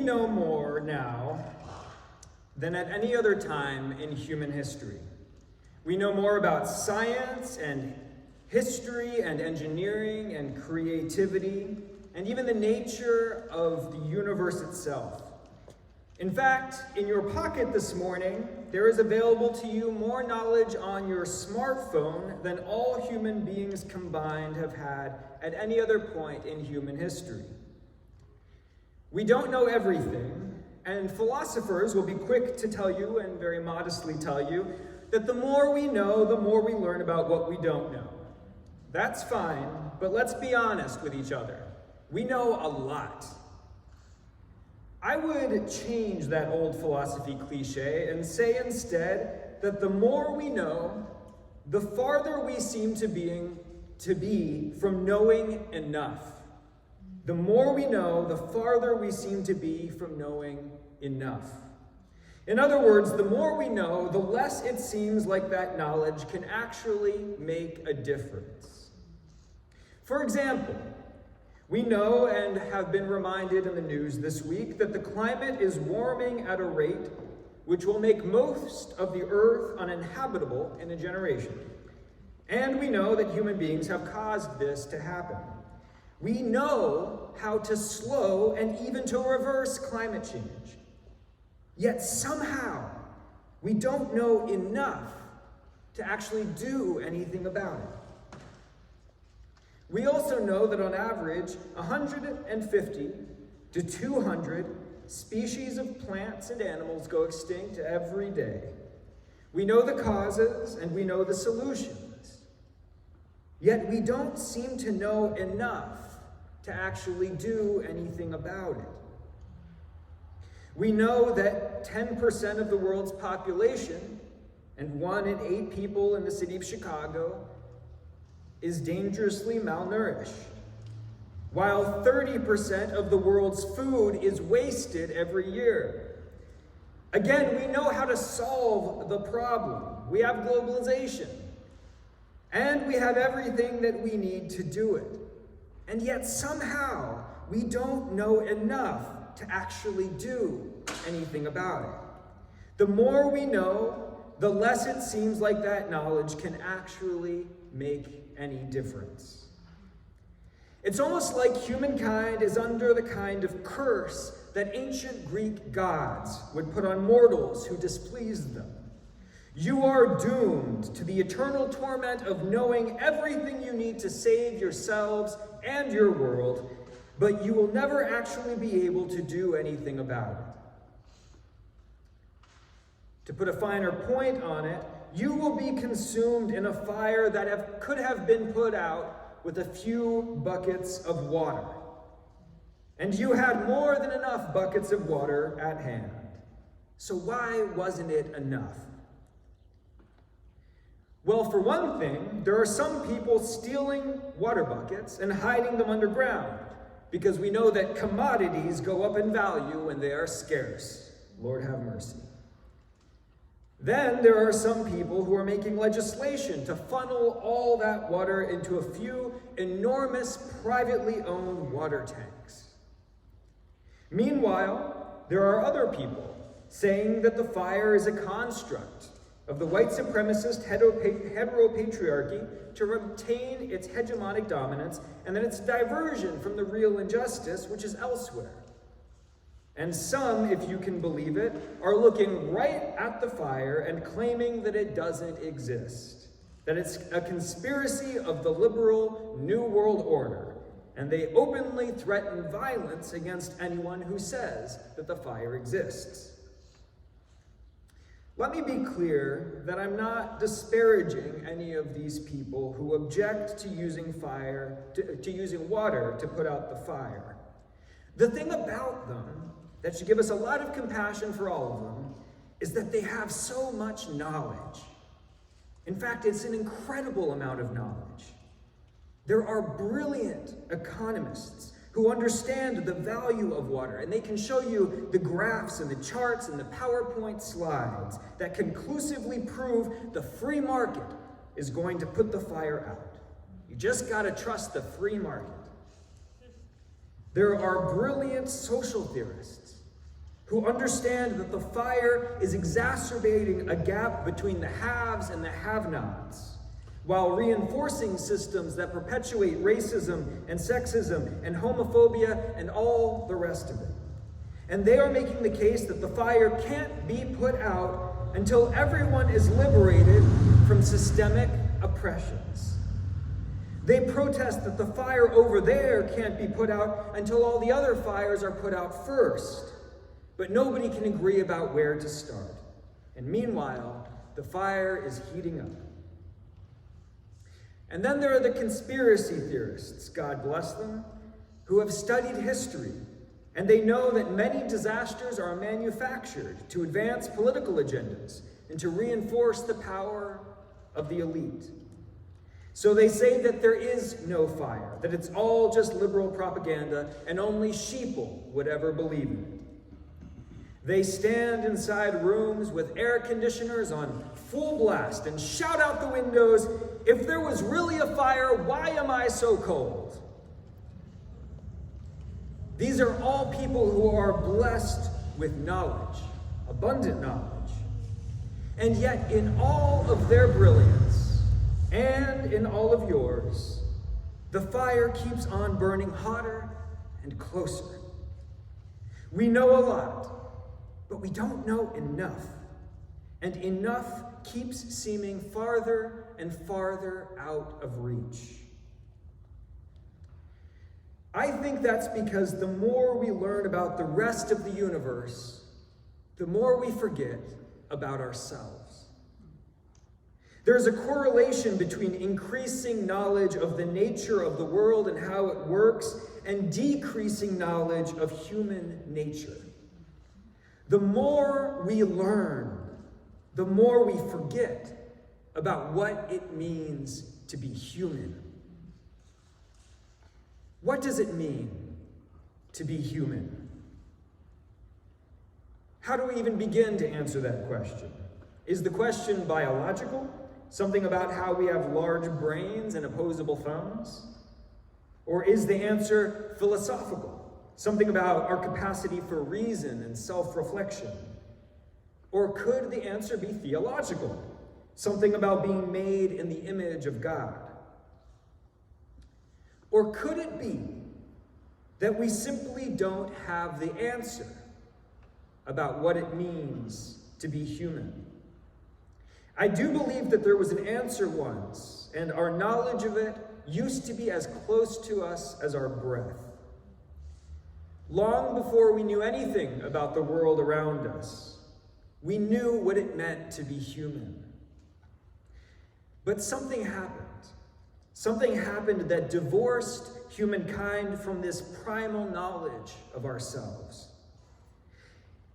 know more now than at any other time in human history. We know more about science and history and engineering and creativity and even the nature of the universe itself. In fact, in your pocket this morning, there is available to you more knowledge on your smartphone than all human beings combined have had at any other point in human history. We don't know everything, and philosophers will be quick to tell you, and very modestly tell you, that the more we know, the more we learn about what we don't know. That's fine, but let's be honest with each other. We know a lot. I would change that old philosophy cliche and say instead that the more we know, the farther we seem to be from knowing enough. The more we know, the farther we seem to be from knowing enough. In other words, the more we know, the less it seems like that knowledge can actually make a difference. For example, we know and have been reminded in the news this week that the climate is warming at a rate which will make most of the earth uninhabitable in a generation. And we know that human beings have caused this to happen. We know how to slow and even to reverse climate change. Yet somehow, we don't know enough to actually do anything about it. We also know that on average, 150 to 200 species of plants and animals go extinct every day. We know the causes and we know the solutions. Yet we don't seem to know enough to actually do anything about it. We know that 10% of the world's population, and 1 in 8 people in the city of Chicago, is dangerously malnourished, while 30% of the world's food is wasted every year. Again, we know how to solve the problem. We have globalization, and we have everything that we need to do it. And yet somehow, we don't know enough to actually do anything about it. The more we know, the less it seems like that knowledge can actually make any difference. It's almost like humankind is under the kind of curse that ancient Greek gods would put on mortals who displeased them. You are doomed to the eternal torment of knowing everything you need to save yourselves and your world, but you will never actually be able to do anything about it. To put a finer point on it, you will be consumed in a fire that could have been put out with a few buckets of water. And you had more than enough buckets of water at hand. So why wasn't it enough? Well, for one thing, there are some people stealing water buckets and hiding them underground, because we know that commodities go up in value when they are scarce. Lord have mercy. Then there are some people who are making legislation to funnel all that water into a few enormous privately owned water tanks. Meanwhile, there are other people saying that the fire is a construct of the white supremacist heteropatriarchy to retain its hegemonic dominance, and that it's diversion from the real injustice which is elsewhere. And some, if you can believe it, are looking right at the fire and claiming that it doesn't exist, that it's a conspiracy of the liberal New World Order, and they openly threaten violence against anyone who says that the fire exists. Let me be clear that I'm not disparaging any of these people who object to using using water to put out the fire. The thing about them that should give us a lot of compassion for all of them is that they have so much knowledge. In fact, it's an incredible amount of knowledge. There are brilliant economists who understand the value of water, and they can show you the graphs and the charts and the PowerPoint slides that conclusively prove the free market is going to put the fire out. You just got to trust the free market. There are brilliant social theorists who understand that the fire is exacerbating a gap between the haves and the have-nots, while reinforcing systems that perpetuate racism and sexism and homophobia and all the rest of it. And they are making the case that the fire can't be put out until everyone is liberated from systemic oppressions. They protest that the fire over there can't be put out until all the other fires are put out first. But nobody can agree about where to start. And meanwhile, the fire is heating up. And then there are the conspiracy theorists, God bless them, who have studied history, and they know that many disasters are manufactured to advance political agendas and to reinforce the power of the elite. So they say that there is no fire, that it's all just liberal propaganda, and only sheeple would ever believe in it. They stand inside rooms with air conditioners on full blast and shout out the windows, "If there was really a fire, why am I so cold?" These are all people who are blessed with knowledge, abundant knowledge. And yet, in all of their brilliance, and in all of yours, the fire keeps on burning hotter and closer. We know a lot, but we don't know enough. And enough keeps seeming farther and farther out of reach. I think that's because the more we learn about the rest of the universe, the more we forget about ourselves. There's a correlation between increasing knowledge of the nature of the world and how it works and decreasing knowledge of human nature. The more we learn, the more we forget about what it means to be human. What does it mean to be human? How do we even begin to answer that question? Is the question biological? Something about how we have large brains and opposable thumbs? Or is the answer philosophical? Something about our capacity for reason and self-reflection? Or could the answer be theological? Something about being made in the image of God? Or could it be that we simply don't have the answer about what it means to be human? I do believe that there was an answer once, and our knowledge of it used to be as close to us as our breath. Long before we knew anything about the world around us, we knew what it meant to be human. But something happened. Something happened that divorced humankind from this primal knowledge of ourselves.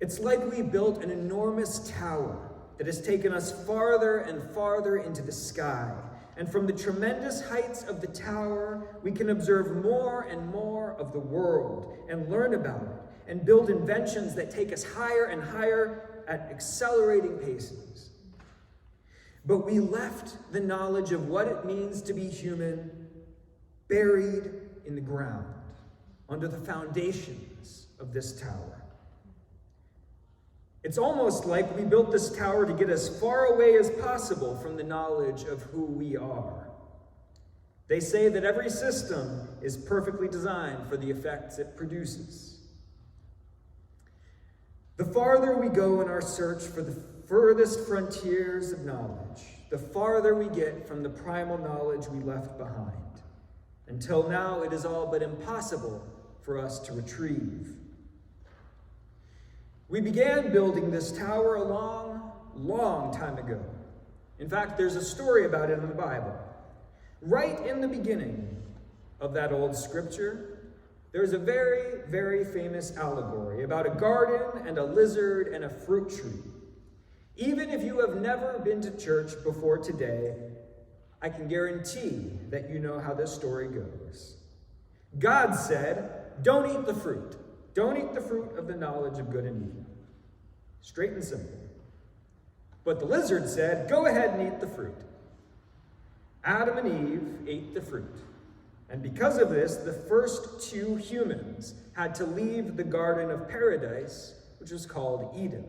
It's like we built an enormous tower that has taken us farther and farther into the sky. And from the tremendous heights of the tower, we can observe more and more of the world and learn about it and build inventions that take us higher and higher at accelerating paces. But we left the knowledge of what it means to be human buried in the ground under the foundations of this tower. It's almost like we built this tower to get as far away as possible from the knowledge of who we are. They say that every system is perfectly designed for the effects it produces. The farther we go in our search for the furthest frontiers of knowledge, the farther we get from the primal knowledge we left behind. Until now, it is all but impossible for us to retrieve. We began building this tower a long, long time ago. In fact, there's a story about it in the Bible. Right in the beginning of that old scripture, there's a very, very famous allegory about a garden and a lizard and a fruit tree. Even if you have never been to church before today, I can guarantee that you know how this story goes. God said, "Don't eat the fruit. Don't eat the fruit of the knowledge of good and evil." Straight and simple. But the lizard said, "Go ahead and eat the fruit." Adam and Eve ate the fruit. And because of this, the first two humans had to leave the Garden of Paradise which is called Eden.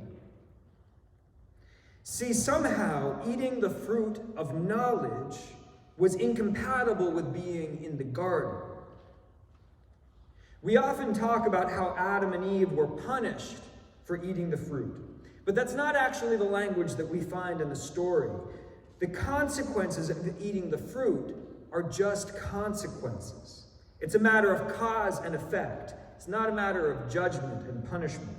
See, somehow eating the fruit of knowledge was incompatible with being in the garden. We often talk about how Adam and Eve were punished for eating the fruit, but that's not actually the language that we find in the story. The consequences of eating the fruit are just consequences. It's a matter of cause and effect. It's not a matter of judgment and punishment.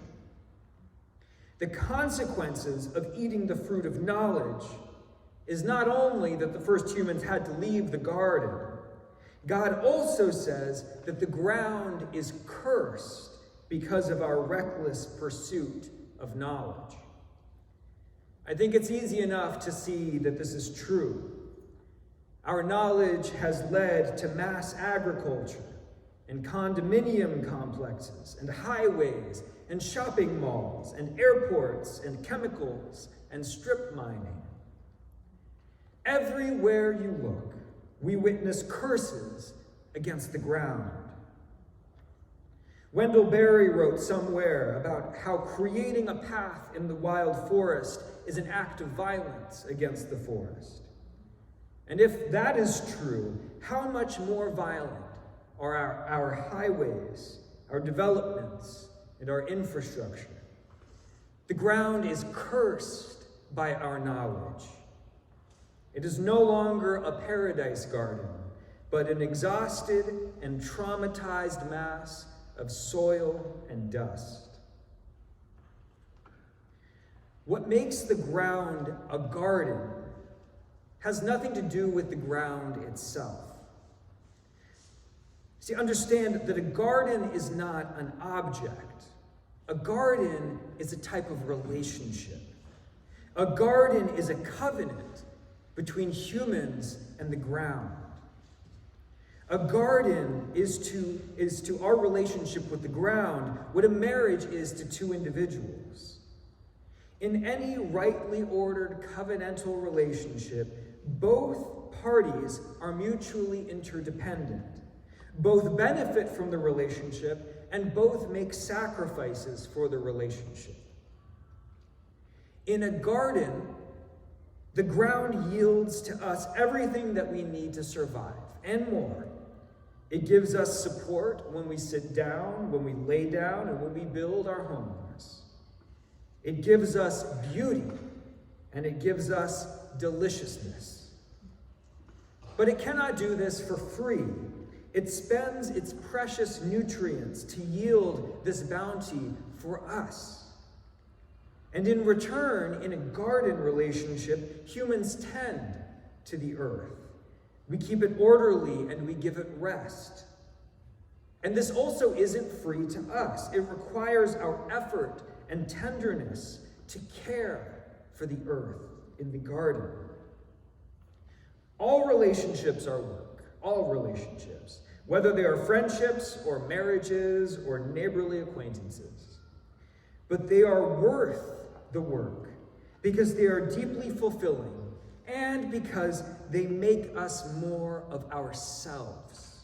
The consequences of eating the fruit of knowledge is not only that the first humans had to leave the garden, God also says that the ground is cursed because of our reckless pursuit of knowledge. I think it's easy enough to see that this is true. Our knowledge has led to mass agriculture and condominium complexes and highways and shopping malls and airports and chemicals and strip mining. Everywhere you look, we witness curses against the ground. Wendell Berry wrote somewhere about how creating a path in the wild forest is an act of violence against the forest. And if that is true, how much more violent are our highways, our developments, and our infrastructure? The ground is cursed by our knowledge. It is no longer a paradise garden, but an exhausted and traumatized mass of soil and dust. What makes the ground a garden has nothing to do with the ground itself. See, understand that a garden is not an object. A garden is a type of relationship. A garden is a covenant between humans and the ground. A garden is to our relationship with the ground what a marriage is to two individuals. In any rightly ordered covenantal relationship, both parties are mutually interdependent. Both benefit from the relationship, and both make sacrifices for the relationship. In a garden, the ground yields to us everything that we need to survive, and more. It gives us support when we sit down, when we lay down, and when we build our homes. It gives us beauty, and it gives us deliciousness. But it cannot do this for free. It spends its precious nutrients to yield this bounty for us. And in return, in a garden relationship, humans tend to the earth. We keep it orderly and we give it rest. And this also isn't free to us. It requires our effort and tenderness to care for the earth in the garden. All relationships are work, all relationships, whether they are friendships or marriages or neighborly acquaintances. But they are worth the work because they are deeply fulfilling and because they make us more of ourselves.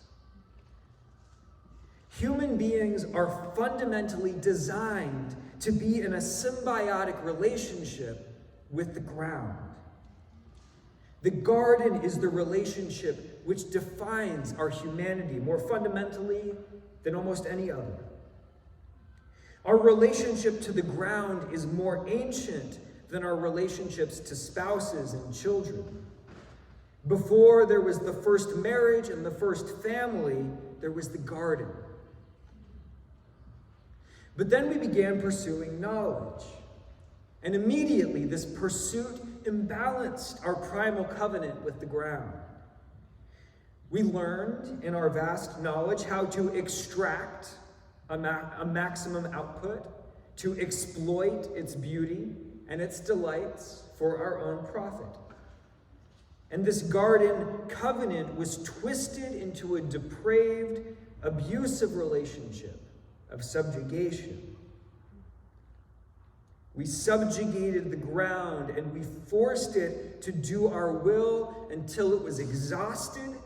Human beings are fundamentally designed to be in a symbiotic relationship with the ground. The garden is the relationship which defines our humanity more fundamentally than almost any other. Our relationship to the ground is more ancient than our relationships to spouses and children. Before there was the first marriage and the first family, there was the garden. But then we began pursuing knowledge. And immediately this pursuit imbalanced our primal covenant with the ground. We learned in our vast knowledge how to extract a maximum output, to exploit its beauty and its delights for our own profit. And this garden covenant was twisted into a depraved, abusive relationship of subjugation. We subjugated the ground and we forced it to do our will until it was exhausted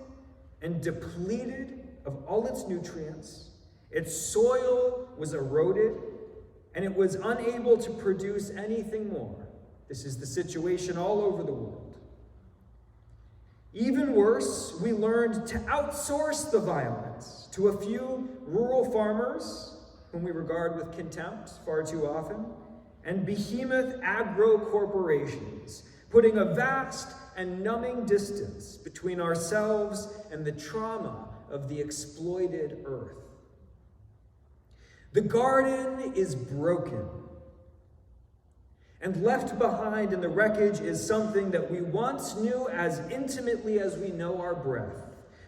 and depleted of all its nutrients. Its soil was eroded and it was unable to produce anything more. This is the situation all over the world. Even worse, we learned to outsource the violence to a few rural farmers, whom we regard with contempt far too often, and behemoth agro corporations, putting a vast and numbing distance between ourselves and the trauma of the exploited earth. The garden is broken, and left behind in the wreckage is something that we once knew as intimately as we know our breath,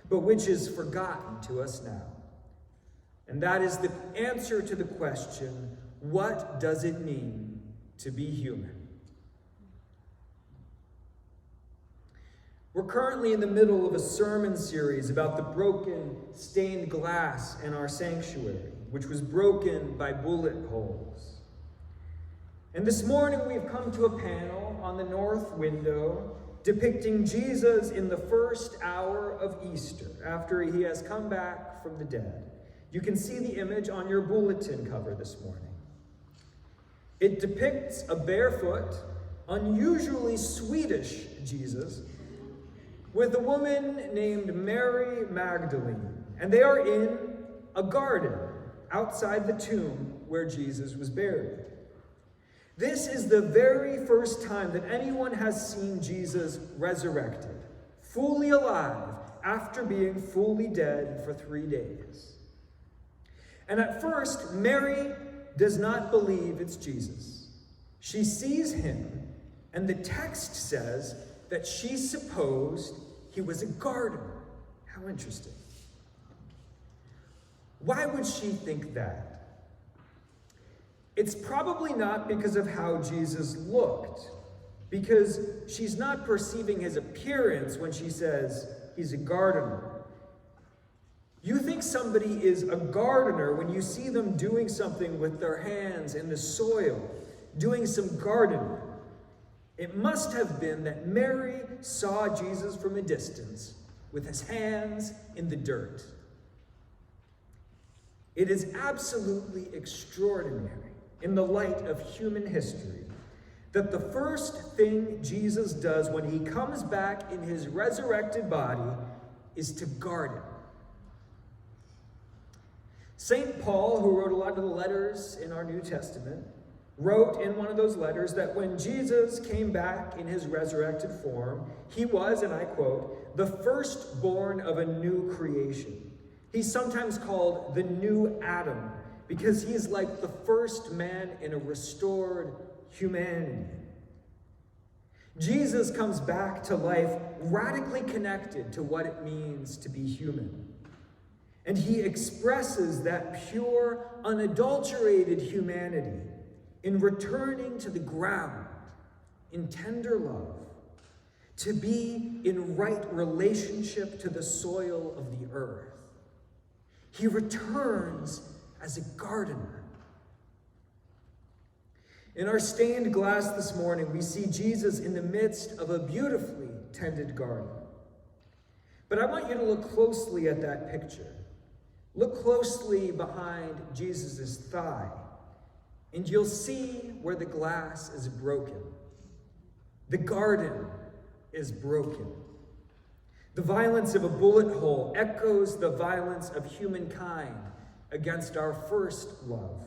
but which is forgotten to us now. And that is the answer to the question, what does it mean to be human? We're currently in the middle of a sermon series about the broken stained glass in our sanctuary, which was broken by bullet holes. And this morning we've come to a panel on the north window depicting Jesus in the first hour of Easter, after he has come back from the dead. You can see the image on your bulletin cover this morning. It depicts a barefoot, unusually Swedish Jesus with a woman named Mary Magdalene, and they are in a garden outside the tomb where Jesus was buried. This is the very first time that anyone has seen Jesus resurrected, fully alive after being fully dead for 3 days. And at first, Mary does not believe it's Jesus. She sees him, and the text says that she supposed he was a gardener. How interesting. Why would she think that? It's probably not because of how Jesus looked, because she's not perceiving his appearance when she says he's a gardener. You think somebody is a gardener when you see them doing something with their hands in the soil, doing some gardening. It must have been that Mary saw Jesus from a distance with his hands in the dirt. It is absolutely extraordinary in the light of human history that the first thing Jesus does when he comes back in his resurrected body is to garden. St. Paul, who wrote a lot of the letters in our New Testament, wrote in one of those letters that when Jesus came back in his resurrected form, he was, and I quote, the firstborn of a new creation. He's sometimes called the new Adam because he is like the first man in a restored humanity. Jesus comes back to life radically connected to what it means to be human. And he expresses that pure, unadulterated humanity in returning to the ground in tender love, to be in right relationship to the soil of the earth. He returns as a gardener. In our stained glass this morning, we see Jesus in the midst of a beautifully tended garden. But I want you to look closely at that picture. Look closely behind Jesus' thigh, and you'll see where the glass is broken. The garden is broken. The violence of a bullet hole echoes the violence of humankind against our first love.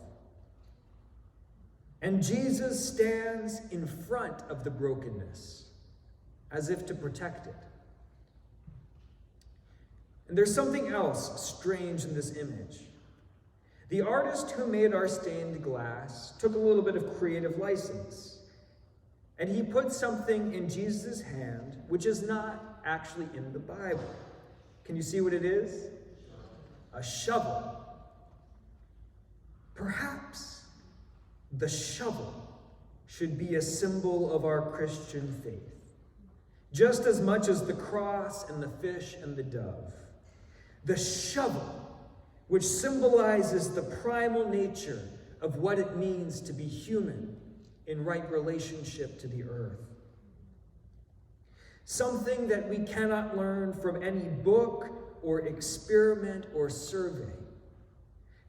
And Jesus stands in front of the brokenness as if to protect it. And there's something else strange in this image. The artist who made our stained glass took a little bit of creative license, and he put something in Jesus' hand which is not actually in the Bible. Can you see what it is? A shovel. Perhaps the shovel should be a symbol of our Christian faith, just as much as the cross and the fish and the dove. The shovel, which symbolizes the primal nature of what it means to be human in right relationship to the earth. Something that we cannot learn from any book or experiment or survey.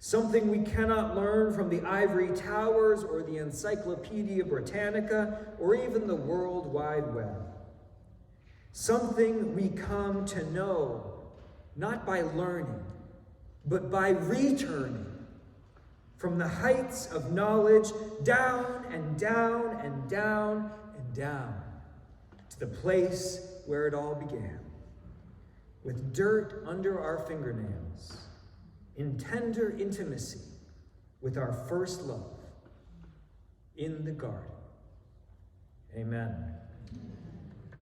Something we cannot learn from the ivory towers or the Encyclopedia Britannica or even the World Wide Web. Something we come to know not by learning, but by returning from the heights of knowledge down and down and down and down to the place where it all began, with dirt under our fingernails, in tender intimacy with our first love in the garden. Amen.